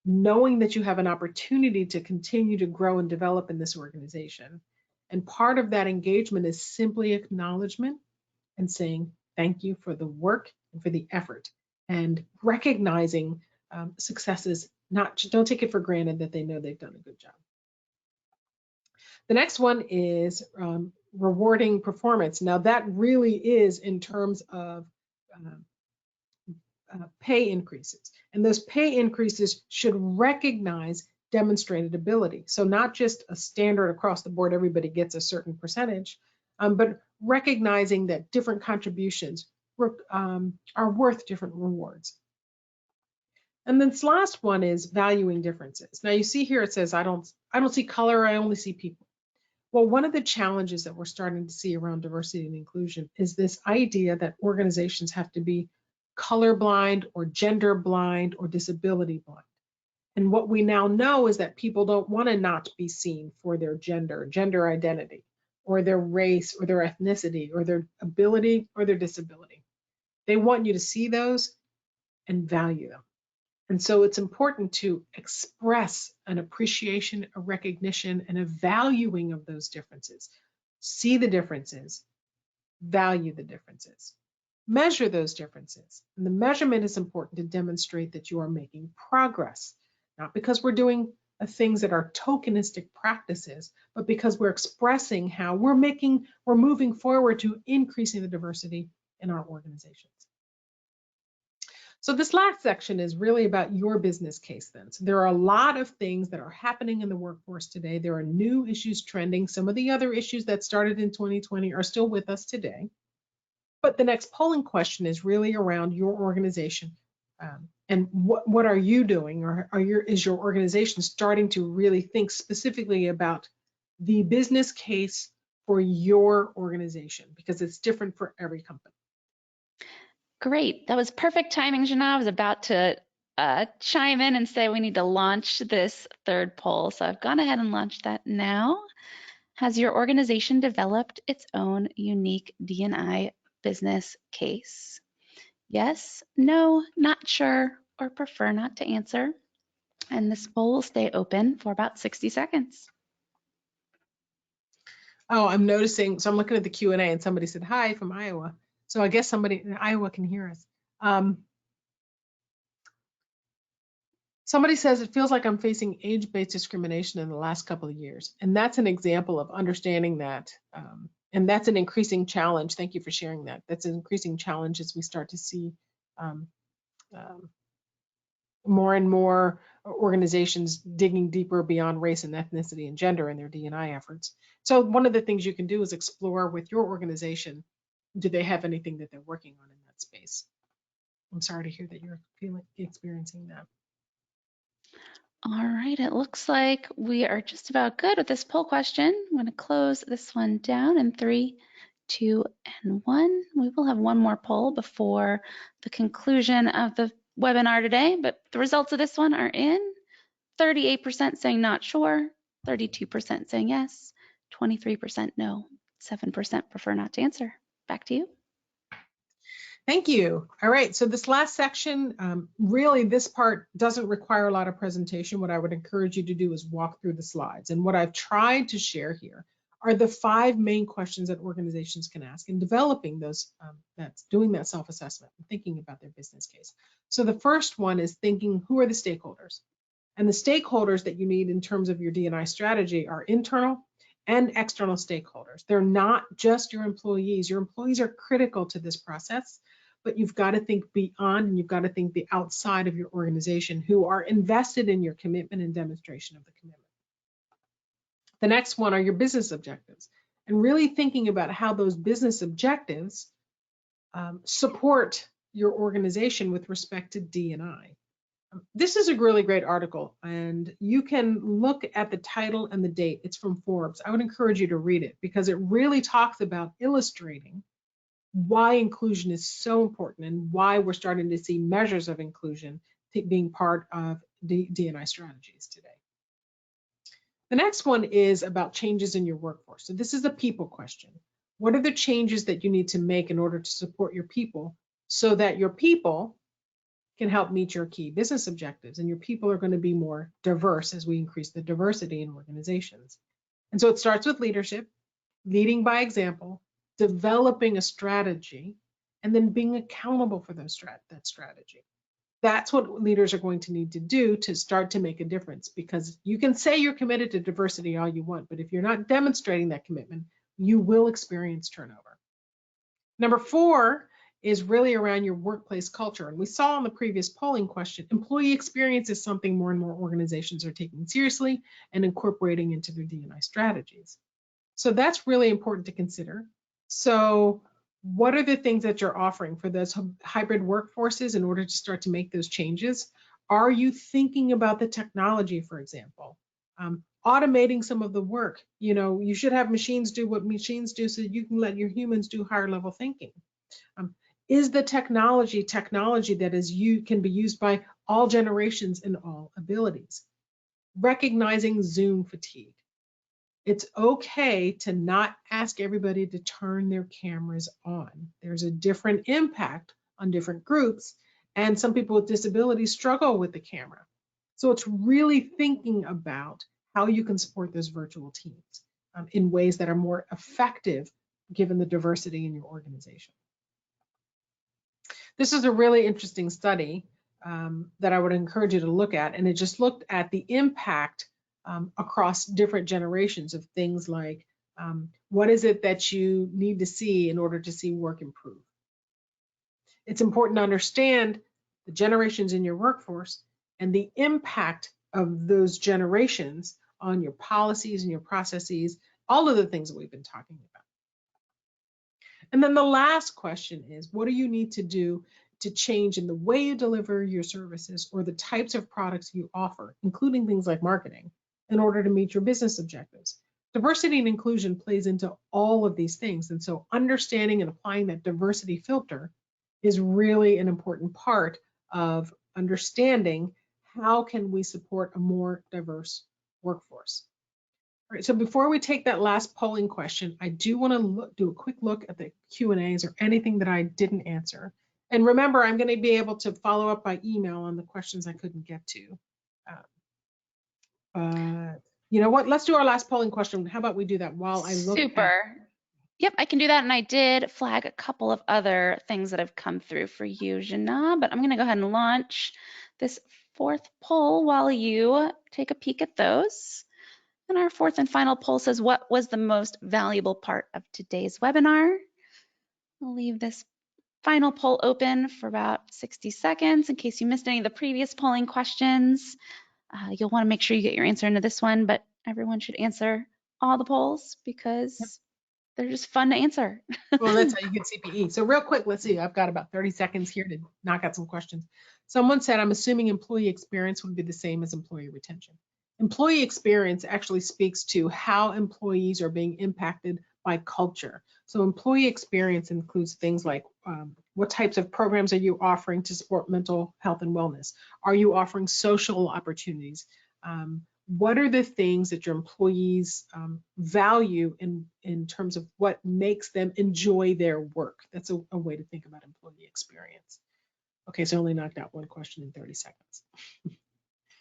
Knowing that you have an opportunity to continue to grow and develop in this organization. And part of that engagement is simply acknowledgement and saying thank you for the work and for the effort, and recognizing successes. Don't take it for granted that they know they've done a good job. The next one is rewarding performance. Now that really is in terms of pay increases, and those pay increases should recognize demonstrated ability. So not just a standard across the board, everybody gets a certain percentage, but recognizing that different contributions are worth different rewards. And then this last one is valuing differences. Now you see here it says, I don't see color, I only see people. Well, one of the challenges that we're starting to see around diversity and inclusion is this idea that organizations have to be colorblind or gender blind or disability blind. And what we now know is that people don't want to not be seen for their gender identity, or their race, or their ethnicity, or their ability, or their disability. They want you to see those and value them. And so it's important to express an appreciation, a recognition, and a valuing of those differences. See the differences, value the differences, measure those differences. And the measurement is important to demonstrate that you are making progress, not because we're doing things that are tokenistic practices, but because we're expressing how we're moving forward to increasing the diversity in our organizations. So this last section is really about your business case then. So there are a lot of things that are happening in the workforce today. There are new issues trending. Some of the other issues that started in 2020 are still with us today. But the next polling question is really around your organization. And what are you doing, or is your organization starting to really think specifically about the business case for your organization, because it's different for every company. Great. That was perfect timing, Jina. I was about to chime in and say we need to launch this third poll. So I've gone ahead and launched that now. Has your organization developed its own unique D&I business case? Yes, no, not sure, or prefer not to answer. And this poll will stay open for about 60 seconds. Oh, I'm noticing, so I'm looking at the Q&A and somebody said, hi from Iowa. So I guess somebody in Iowa can hear us. Somebody says it feels like I'm facing age-based discrimination in the last couple of years. And that's an example of understanding that. And that's an increasing challenge. Thank you for sharing that. That's an increasing challenge as we start to see um, um, more and more organizations digging deeper beyond race and ethnicity and gender in their D&I efforts. So one of the things you can do is explore with your organization, do they have anything that they're working on in that space? I'm sorry to hear that you're experiencing that. All right, it looks like we are just about good with this poll question. I'm going to close this one down in 3, 2, and 1. We will have one more poll before the conclusion of the webinar today, but the results of this one are in. 38% saying not sure, 32% saying yes, 23% no, 7% prefer not to answer. Back to you. Thank you. All right, so this last section, really this part doesn't require a lot of presentation. What I would encourage you to do is walk through the slides. And what I've tried to share here are the 5 main questions that organizations can ask in developing those, that's doing that self-assessment and thinking about their business case. So the first one is thinking, who are the stakeholders? And the stakeholders that you need in terms of your D&I strategy are internal and external stakeholders. They're not just your employees. Your employees are critical to this process, but you've got to think beyond and you've got to think the outside of your organization who are invested in your commitment and demonstration of the commitment. The next one are your business objectives, and really thinking about how those business objectives support your organization with respect to D&I. This is a really great article, and you can look at the title and the date. It's from Forbes. I would encourage you to read it because it really talks about illustrating why inclusion is so important and why we're starting to see measures of inclusion being part of the D&I strategies today. The next one is about changes in your workforce. So this is a people question. What are the changes that you need to make in order to support your people so that your people can help meet your key business objectives, and your people are going to be more diverse as we increase the diversity in organizations. And so it starts with leadership, leading by example, developing a strategy, and then being accountable for that strategy. That's what leaders are going to need to do to start to make a difference, because you can say you're committed to diversity all you want, but if you're not demonstrating that commitment, you will experience turnover. Number 4 is really around your workplace culture. And we saw in the previous polling question, employee experience is something more and more organizations are taking seriously and incorporating into their D&I strategies. So that's really important to consider. So what are the things that you're offering for those hybrid workforces in order to start to make those changes? Are you thinking about the technology, for example? Automating some of the work. You know, you should have machines do what machines do so you can let your humans do higher level thinking. Is the technology that can be used by all generations and all abilities? Recognizing Zoom fatigue. It's okay to not ask everybody to turn their cameras on. There's a different impact on different groups, and some people with disabilities struggle with the camera. So it's really thinking about how you can support those virtual teams in ways that are more effective given the diversity in your organization. This is a really interesting study that I would encourage you to look at, and it just looked at the impact across different generations of things like what is it that you need to see in order to see work improve. It's important to understand the generations in your workforce and the impact of those generations on your policies and your processes, all of the things that we've been talking about. And then the last question is, what do you need to do to change in the way you deliver your services or the types of products you offer, including things like marketing, in order to meet your business objectives? Diversity and inclusion plays into all of these things. And so understanding and applying that diversity filter is really an important part of understanding how can we support a more diverse workforce. All right, so before we take that last polling question, I do want to do a quick look at the Q&As or anything that I didn't answer. And remember, I'm going to be able to follow up by email on the questions I couldn't get to. You know what? Let's do our last polling question. How about we do that while I look Super. Yep, I can do that. And I did flag a couple of other things that have come through for you, Jina, but I'm going to go ahead and launch this fourth poll while you take a peek at those. And our fourth and final poll says, what was the most valuable part of today's webinar? I'll leave this final poll open for about 60 seconds in case you missed any of the previous polling questions. You'll want to make sure you get your answer into this one, but everyone should answer all the polls because they're just fun to answer. Well, that's how you get CPE. So real quick, let's see. I've got about 30 seconds here to knock out some questions. Someone said, I'm assuming employee experience would be the same as employee retention. Employee experience actually speaks to how employees are being impacted by culture. So employee experience includes things like what types of programs are you offering to support mental health and wellness? Are you offering social opportunities? What are the things that your employees value in terms of what makes them enjoy their work? That's a way to think about employee experience. Okay, so I only knocked out one question in 30 seconds.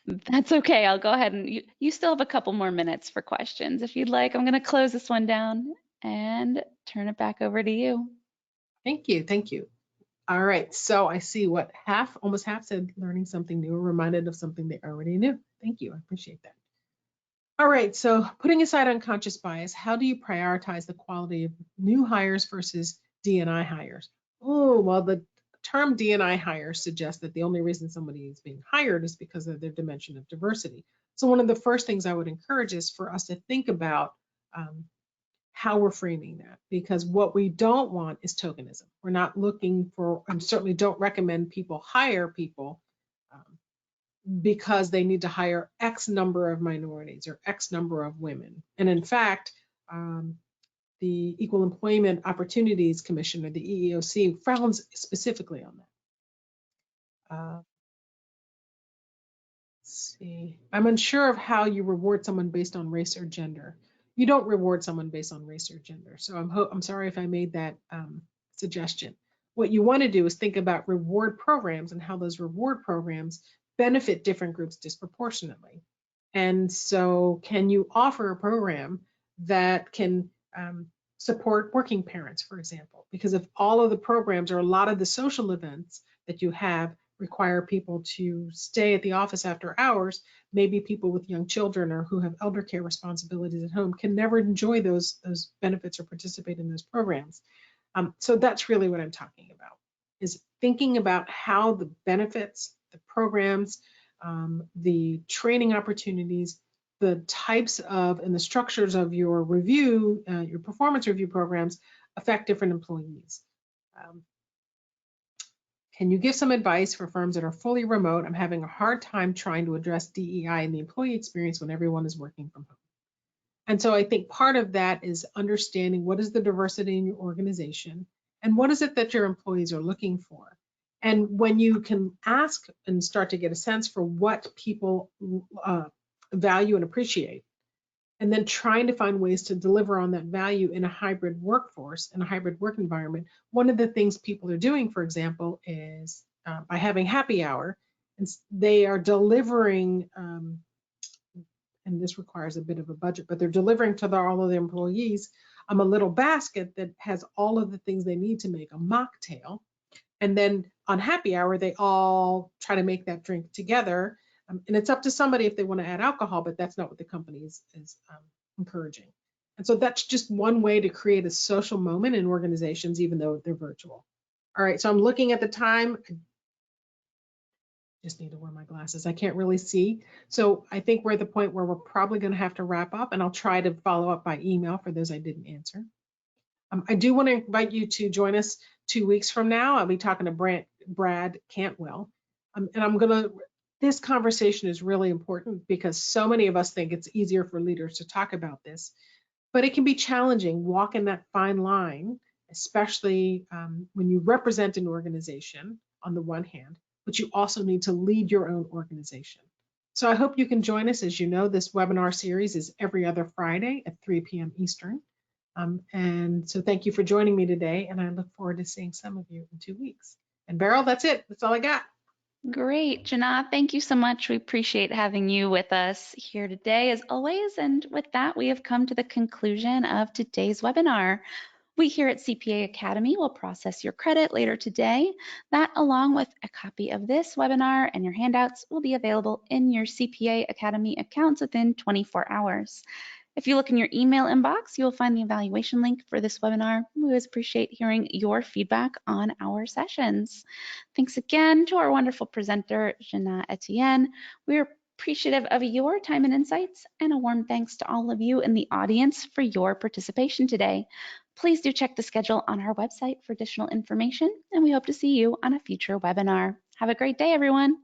That's okay. I'll go ahead and you still have a couple more minutes for questions if you'd like. I'm going to close this one down and turn it back over to you. Thank you. Thank you. All right, so I see what almost half said learning something new or reminded of something they already knew. Thank you. I appreciate that. All right, so putting aside unconscious bias, how do you prioritize the quality of new hires versus D&I hires? Oh, well, the term D&I hire suggests that the only reason somebody is being hired is because of their dimension of diversity. So one of the first things I would encourage is for us to think about how we're framing that, because what we don't want is tokenism. We're not looking for, and certainly don't recommend people hire people because they need to hire X number of minorities or X number of women. And in fact, the Equal Employment Opportunities Commission, or the EEOC, frowns specifically on that. Let's see. I'm unsure of how you reward someone based on race or gender. You don't reward someone based on race or gender. So I'm sorry if I made that suggestion. What you want to do is think about reward programs and how those reward programs benefit different groups disproportionately. And so can you offer a program that can support working parents, for example? Because if all of the programs or a lot of the social events that you have require people to stay at the office after hours, maybe people with young children or who have elder care responsibilities at home can never enjoy those benefits or participate in those programs. So that's really what I'm talking about, is thinking about how the benefits, the programs, the training opportunities, the types of and the structures of your review, your performance review programs affect different employees. Can you give some advice for firms that are fully remote? I'm having a hard time trying to address DEI in the employee experience when everyone is working from home. And so I think part of that is understanding what is the diversity in your organization and what is it that your employees are looking for. And when you can ask and start to get a sense for what people value and appreciate, and then trying to find ways to deliver on that value in a hybrid workforce, in a hybrid work environment. One of the things people are doing, for example, is by having happy hour, and they are delivering, and this requires a bit of a budget, but they're delivering to all of their employees a little basket that has all of the things they need to make a mocktail. And then on happy hour, they all try to make that drink together. And it's up to somebody if they want to add alcohol, but that's not what the company is encouraging. And so that's just one way to create a social moment in organizations, even though they're virtual. All right, so I'm looking at the time. I just need to wear my glasses. I can't really see. So I think we're at the point where we're probably going to have to wrap up, and I'll try to follow up by email for those I didn't answer. I do want to invite you to join us 2 weeks from now. I'll be talking to Brad Cantwell. And this conversation is really important because so many of us think it's easier for leaders to talk about this, but it can be challenging walking that fine line, especially when you represent an organization on the one hand, but you also need to lead your own organization. So I hope you can join us. As you know, this webinar series is every other Friday at 3 p.m. Eastern. And so thank you for joining me today, and I look forward to seeing some of you in 2 weeks. And Beryl, that's it. That's all I got. Great, Jina. Thank you so much. We appreciate having you with us here today, as always. And with that, we have come to the conclusion of today's webinar. We here at CPA Academy will process your credit later today. That, along with a copy of this webinar and your handouts, will be available in your CPA Academy accounts within 24 hours. If you look in your email inbox, you will find the evaluation link for this webinar. We always appreciate hearing your feedback on our sessions. Thanks again to our wonderful presenter, Jina Etienne. We're appreciative of your time and insights, and a warm thanks to all of you in the audience for your participation today. Please do check the schedule on our website for additional information, and we hope to see you on a future webinar. Have a great day, everyone.